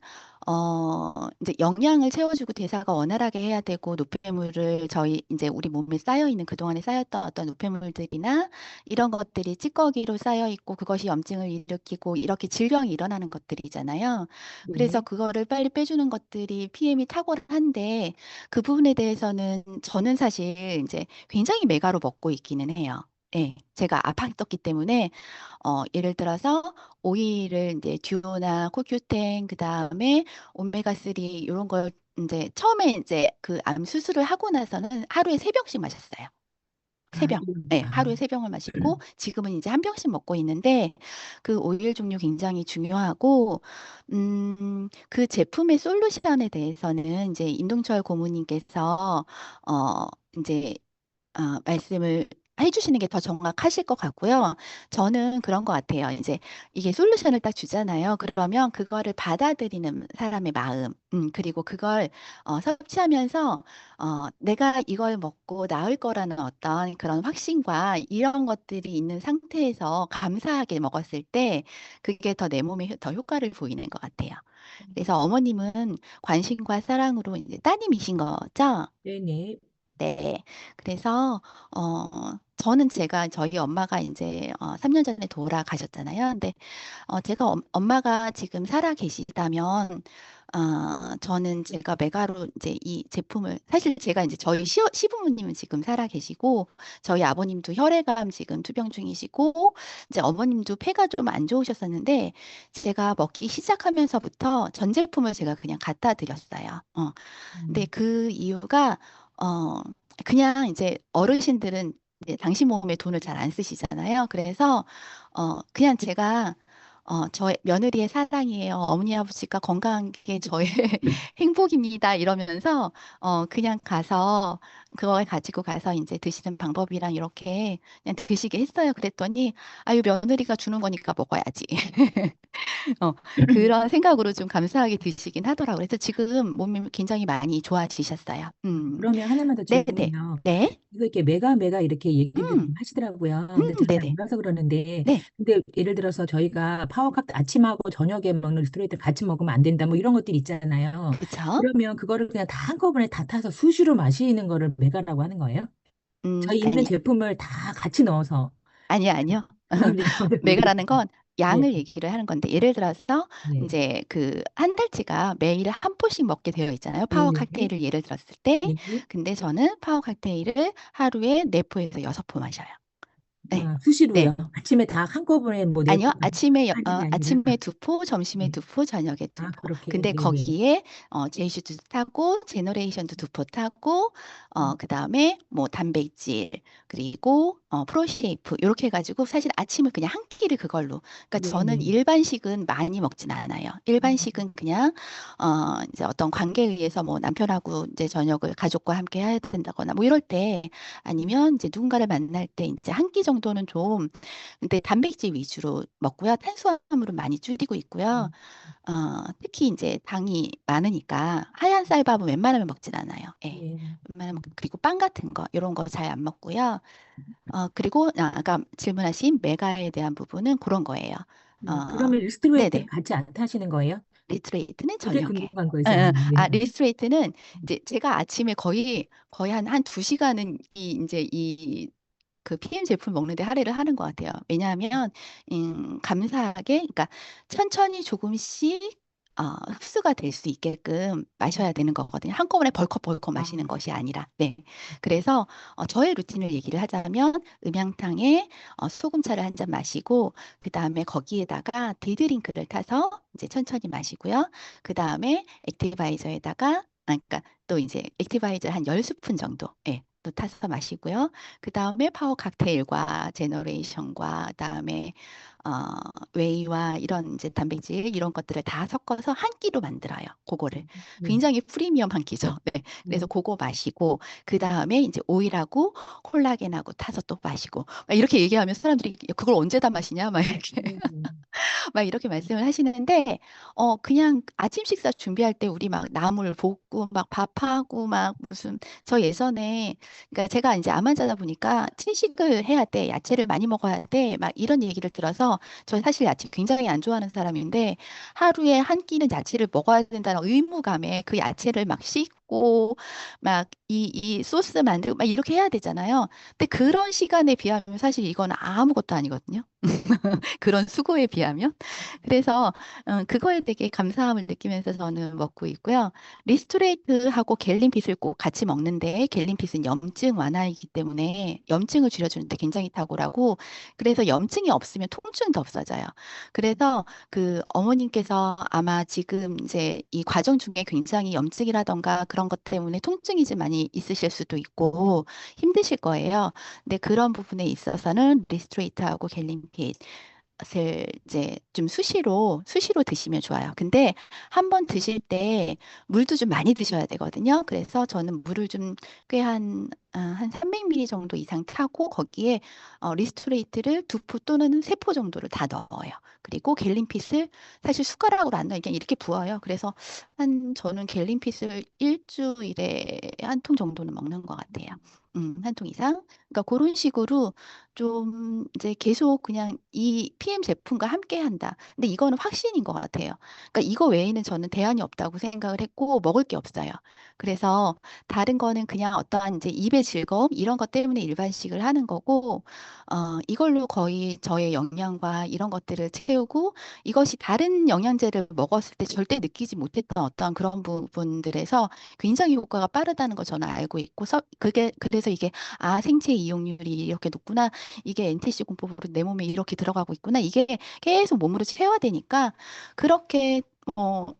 Speaker 1: 이제 영양을 채워주고 대사가 원활하게 해야 되고 노폐물을 저희 이제 우리 몸에 쌓여 있는 그동안에 쌓였던 어떤 노폐물들이나 이런 것들이 찌꺼기로 쌓여 있고 그것이 염증을 일으키고 이렇게 질병이 일어나는 것들이잖아요. 그래서
Speaker 3: 네.
Speaker 1: 그거를 빨리 빼주는 것들이 PM이 탁월한데 그 부분에 대해서는 저는 사실 이제 굉장히 메가로 먹고 있기는 해요. 예, 제가 아팠었기 때문에 예를 들어서 오일을 이제 듀오나 코큐텐 그다음에 오메가3 이런 걸 이제 처음에 이제 그 암 수술을 하고 나서는 하루에 세 병씩 마셨어요. 세
Speaker 3: 아,
Speaker 1: 병. 네, 하루에 세 병을 마시고 지금은 이제 한 병씩 먹고 있는데 그 오일 종류 굉장히 중요하고 그 제품의 솔루션에 대해서는 이제 임동철 고모님께서 어 이제 말씀을 해주시는 게 더 정확하실 것 같고요. 저는 그런 것 같아요. 이제 이게 솔루션을 딱 주잖아요. 그러면 그거를 받아들이는 사람의 마음, 그리고 그걸 섭취하면서 내가 이걸 먹고 나을 거라는 어떤 그런 확신과 이런 것들이 있는 상태에서 감사하게 먹었을 때 그게 더 내 몸에 더 효과를 보이는 것 같아요. 그래서 어머님은 관심과 사랑으로 이제 따님이신 거죠?
Speaker 3: 네네.
Speaker 1: 네. 그래서, 저는 제가 저희 엄마가 이제 3년 전에 돌아가셨잖아요. 근데 제가 엄마가 지금 살아 계시다면, 저는 제가 메가로 이제 이 제품을, 사실 제가 이제 저희 시부모님은 지금 살아 계시고, 저희 아버님도 혈액암 지금 투병 중이시고, 이제 어머님도 폐가 좀 안 좋으셨었는데, 제가 먹기 시작하면서부터 전 제품을 제가 그냥 갖다 드렸어요. 근데
Speaker 3: 음.
Speaker 1: 그 이유가 어 그냥 이제 어르신들은 이제 당신 몸에 돈을 잘 안 쓰시잖아요. 그래서 그냥 제가 저의 며느리의 사랑이에요. 어머니 아버지가 건강한 게 저의 행복입니다. 이러면서 그냥 가서 그걸 가지고 가서 이제 드시는 방법이랑 이렇게 그냥 드시게 했어요. 그랬더니 아유 며느리가 주는 거니까 먹어야지. 어, 그런 생각으로 좀 감사하게 드시긴 하더라고요. 그래서 지금 몸이 굉장히 많이 좋아지셨어요.
Speaker 3: 그러면 하나만 더
Speaker 1: 네네.
Speaker 3: 질문해요.
Speaker 1: 네.
Speaker 3: 이거 이렇게 메가 이렇게 얘기들
Speaker 1: 음,
Speaker 3: 하시더라고요. 근데 제가 잘
Speaker 1: 네네.
Speaker 3: 몰라서 그러는데,
Speaker 1: 네.
Speaker 3: 근데 예를 들어서 저희가 파워컵 아침하고 저녁에 먹는 스트레이트 같이 먹으면 안 된다, 뭐 이런 것들 있잖아요.
Speaker 1: 그쵸?
Speaker 3: 그러면 그거를 그냥 다 한꺼번에 다 타서 수시로 마시는 거를 메가라고 하는 거예요? 저희 있는
Speaker 1: 아니,
Speaker 3: 제품을 다 같이 넣어서.
Speaker 1: 아니요, 아니요.
Speaker 3: 그런지
Speaker 1: 메가라는
Speaker 3: 모르겠어요.
Speaker 1: 건
Speaker 3: 네,
Speaker 1: 양을 얘기를 하는 건데, 예를 들어서
Speaker 3: 네,
Speaker 1: 이제 그 한 달치가 매일 한 포씩 먹게 되어 있잖아요.
Speaker 3: 네,
Speaker 1: 파워
Speaker 3: 네,
Speaker 1: 칵테일을 예를 들었을 때.
Speaker 3: 네.
Speaker 1: 근데 저는 파워 칵테일을 하루에 네 포에서 여섯 포 마셔요. 네. 네.
Speaker 3: 수시로요. 아침에 다 한꺼번에 뭐 네
Speaker 1: 아니요,
Speaker 3: 포 하는 게 아니라,
Speaker 1: 아침에 두 포, 점심에
Speaker 3: 네.
Speaker 1: 두 포, 저녁에 두 포.
Speaker 3: 그렇게,
Speaker 1: 근데
Speaker 3: 네네.
Speaker 1: 거기에 제이슈도 타고, 제너레이션도 두 포 타고,
Speaker 3: 음,
Speaker 1: 그다음에 뭐 단백질, 그리고 프로쉐이프 이렇게 해가지고 사실 아침을 그냥 한 끼를 그걸로. 그러니까 저는
Speaker 3: 네네.
Speaker 1: 일반식은 많이 먹진 않아요.
Speaker 3: 음,
Speaker 1: 일반식은 그냥 이제 어떤 관계에 의해서 뭐 남편하고 이제 저녁을 가족과 함께 해야 된다거나 뭐 이럴 때 아니면 이제 누군가를 만날 때 이제 한 끼 정도는 좀 근데 단백질 위주로 먹고요. 탄수화물은 많이 줄이고 있고요.
Speaker 3: 음,
Speaker 1: 특히 이제 당이 많으니까 하얀 쌀밥은 웬만하면 먹진 않아요. 예.
Speaker 3: 네.
Speaker 1: 웬만하면 그리고 빵 같은 거 이런 거 잘 안 먹고요. 그리고 아까 질문하신 메가에 대한 부분은 그런 거예요. 어,
Speaker 3: 그러면 리스트레이트는
Speaker 1: 네네.
Speaker 3: 같이 안 타시는 거예요?
Speaker 1: 리트레이트는
Speaker 3: 그게
Speaker 1: 저녁에.
Speaker 3: 궁금한 거였어요. 네.
Speaker 1: 리스트레이트는 이제 제가 아침에 거의 한 2시간은 이제 그 PM 제품 먹는데 할애를 하는 것 같아요. 왜냐하면 감사하게, 그러니까 천천히 조금씩 흡수가 될 수 있게끔 마셔야 되는 거거든요. 한꺼번에 벌컥벌컥
Speaker 3: 아,
Speaker 1: 마시는 것이 아니라. 네. 그래서 저의 루틴을 얘기를 하자면 음양탕에 소금차를 한 잔 마시고 그 다음에 거기에다가 데이드링크를 타서 이제 천천히 마시고요. 그 다음에 액티바이저에다가 그러니까 또 이제 액티바이저 한 10스푼 정도, 예, 또 타서 마시고요. 그 다음에 파워 칵테일과 제너레이션과 그다음에 어, 웨이와 이런 이제 단백질 이런 것들을 다 섞어서 한 끼로 만들어요. 그거를
Speaker 3: 네.
Speaker 1: 굉장히 프리미엄 한 끼죠. 네. 그래서
Speaker 3: 네.
Speaker 1: 그거 마시고 그 다음에 이제 오일하고 콜라겐하고 타서 또 마시고 막 이렇게 얘기하면 사람들이 그걸 언제 다 마시냐 막 이렇게
Speaker 3: 네.
Speaker 1: 막 이렇게 말씀을 하시는데, 그냥 아침 식사 준비할 때 우리 막 나물 볶고 막 밥하고 막 무슨, 저 예전에, 그러니까 제가 이제 암 환자다 보니까 채식을 해야 돼, 야채를 많이 먹어야 돼, 막 이런 얘기를 들어서 저 사실 야채 굉장히 안 좋아하는 사람인데 하루에 한 끼는 야채를 먹어야 된다는 의무감에 그 야채를 막 씻고 막 이 소스 만들고 막 이렇게 해야 되잖아요. 근데 그런 시간에 비하면 사실 이건 아무것도 아니거든요. 그런 수고에 비하면. 그래서 그거에 되게 감사함을 느끼면서 저는 먹고 있고요. 리스토레이트하고 갤린핏을 꼭 같이 먹는데 갤린핏은 염증 완화이기 때문에 염증을 줄여주는데 굉장히 탁월하고 그래서 염증이 없으면 통증도 없어져요. 그래서 그 어머님께서 아마 지금 이제 이 과정 중에 굉장히 염증이라던가 그런 것 때문에 통증이 좀 많이 있으실 수도 있고 힘드실 거예요. 근데 그런 부분에 있어서는 리스트레이트하고 갤린핏 을 이제 좀 수시로 드시면 좋아요. 근데 한 번 드실 때 물도 좀 많이 드셔야 되거든요. 그래서 저는 물을 좀 꽤 한 300ml 정도 이상 타고 거기에 리스토레이트를 두 포 또는 세 포 정도를 다 넣어요. 그리고 갤린핏을 사실 숟가락으로 안 넣어요. 그냥 이렇게 부어요. 그래서 저는 갤린핏을 일주일에 한 통 정도는 먹는 것 같아요. 한 통 이상. 그러니까 그런 식으로 좀 이제 계속 그냥 이 PM 제품과 함께 한다. 근데 이거는 확신인 것 같아요. 그러니까 이거 외에는 저는 대안이 없다고 생각을 했고 먹을 게 없어요. 그래서 다른 거는 그냥 어떠한 이제 입의 즐거움 이런 것 때문에 일반식을 하는 거고 이걸로 거의 저의 영양과 이런 것들을 채우고 이것이 다른 영양제를 먹었을 때 절대 느끼지 못했던 어떤 그런 부분들에서 굉장히 효과가 빠르다는 거 저는 알고 있고 그게 그래서 이게 생체 이용률이 이렇게 높구나. 이게 NTC 공법으로 내 몸에 이렇게 들어가고 있구나. 이게 계속 몸으로 체화되니까 그렇게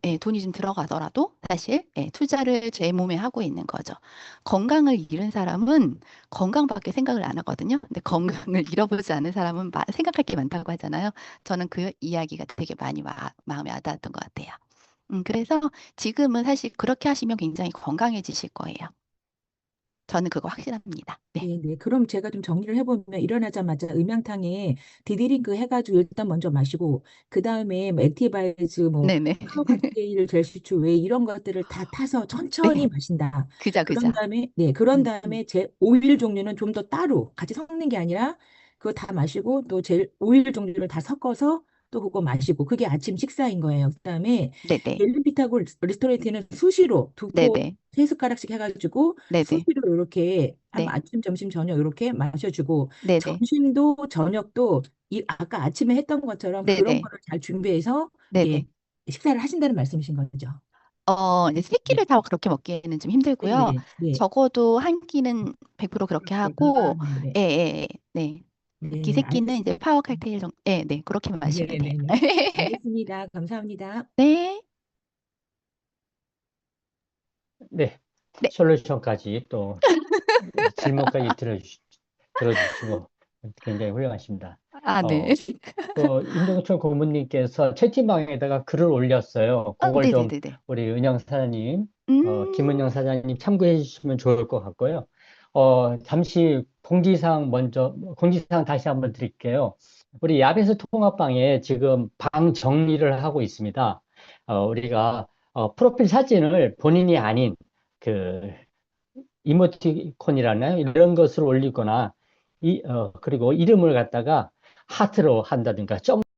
Speaker 1: 예, 돈이 좀 들어가더라도 사실 예, 투자를 제 몸에 하고 있는 거죠. 건강을 잃은 사람은 건강밖에 생각을 안 하거든요. 근데 건강을 잃어보지 않은 사람은 생각할 게 많다고 하잖아요. 저는 그 이야기가 되게 많이 마음에 와닿았던 것 같아요. 그래서 지금은 사실 그렇게 하시면 굉장히 건강해지실 거예요. 저는 그거 확신합니다. 네.
Speaker 3: 네, 네. 그럼 제가 좀 정리를 해보면 일어나자마자 음양탕에 디드링크 해가지고 일단 먼저 마시고 그 다음에 뭐 액티바이즈 뭐
Speaker 1: 네네.
Speaker 3: 카오 칵테일 젤시추 왜 이런 것들을 다 타서 천천히
Speaker 1: 네.
Speaker 3: 마신다.
Speaker 1: 그죠,
Speaker 3: 그런
Speaker 1: 그죠.
Speaker 3: 다음에 네, 그런
Speaker 1: 음,
Speaker 3: 다음에 제 오일 종류는 좀 더 따로 같이 섞는 게 아니라 그거 다 마시고 또 제 오일 종류를 다 섞어서 또 그거 마시고 그게 아침 식사인 거예요. 그다음에
Speaker 1: 네네.
Speaker 3: 엘리피타고 리스토레이트는 수시로 두 포
Speaker 1: 네네.
Speaker 3: 세 숟가락씩 해가지고
Speaker 1: 네네.
Speaker 3: 수시로 이렇게 한
Speaker 1: 네.
Speaker 3: 아침, 점심, 저녁 이렇게 마셔주고
Speaker 1: 네네.
Speaker 3: 점심도 저녁도 이 아까 아침에 했던 것처럼 그런
Speaker 1: 네네.
Speaker 3: 거를 잘 준비해서 예
Speaker 1: 네네.
Speaker 3: 식사를 하신다는 말씀이신 거죠?
Speaker 1: 이제 세
Speaker 3: 네,
Speaker 1: 끼를 다 그렇게 먹기에는 좀
Speaker 3: 네,
Speaker 1: 힘들고요.
Speaker 3: 네, 네.
Speaker 1: 적어도 한 끼는 100% 그렇게
Speaker 3: 그렇게
Speaker 1: 하고,
Speaker 3: 네, 네.
Speaker 1: 예, 예, 예. 네.
Speaker 3: 네,
Speaker 1: 기세끼는 이제 파워
Speaker 3: 알겠습니다.
Speaker 1: 칵테일 정도, 네, 네, 그렇게 마시면 돼요.
Speaker 3: 네네네. 알겠습니다. 감사합니다.
Speaker 1: 네,
Speaker 2: 네,
Speaker 1: 네,
Speaker 2: 솔루션까지 또 질문까지 들어주시고 굉장히 훌륭하십니다.
Speaker 1: 아, 네.
Speaker 2: 어, 임종철 고문님께서 채팅방에다가 글을 올렸어요. 그걸 좀
Speaker 1: 네네네네.
Speaker 2: 우리 은영 사장님,
Speaker 1: 음,
Speaker 2: 김은영 사장님 참고해 주시면 좋을 것 같고요. 잠시 공지사항 다시 한번 드릴게요. 우리 야베스 통합방에 지금 방 정리를 하고 있습니다. 우리가 프로필 사진을 본인이 아닌 그 이모티콘이라나요? 이런 것을 올리거나 그리고 이름을 갖다가 하트로 한다든가 점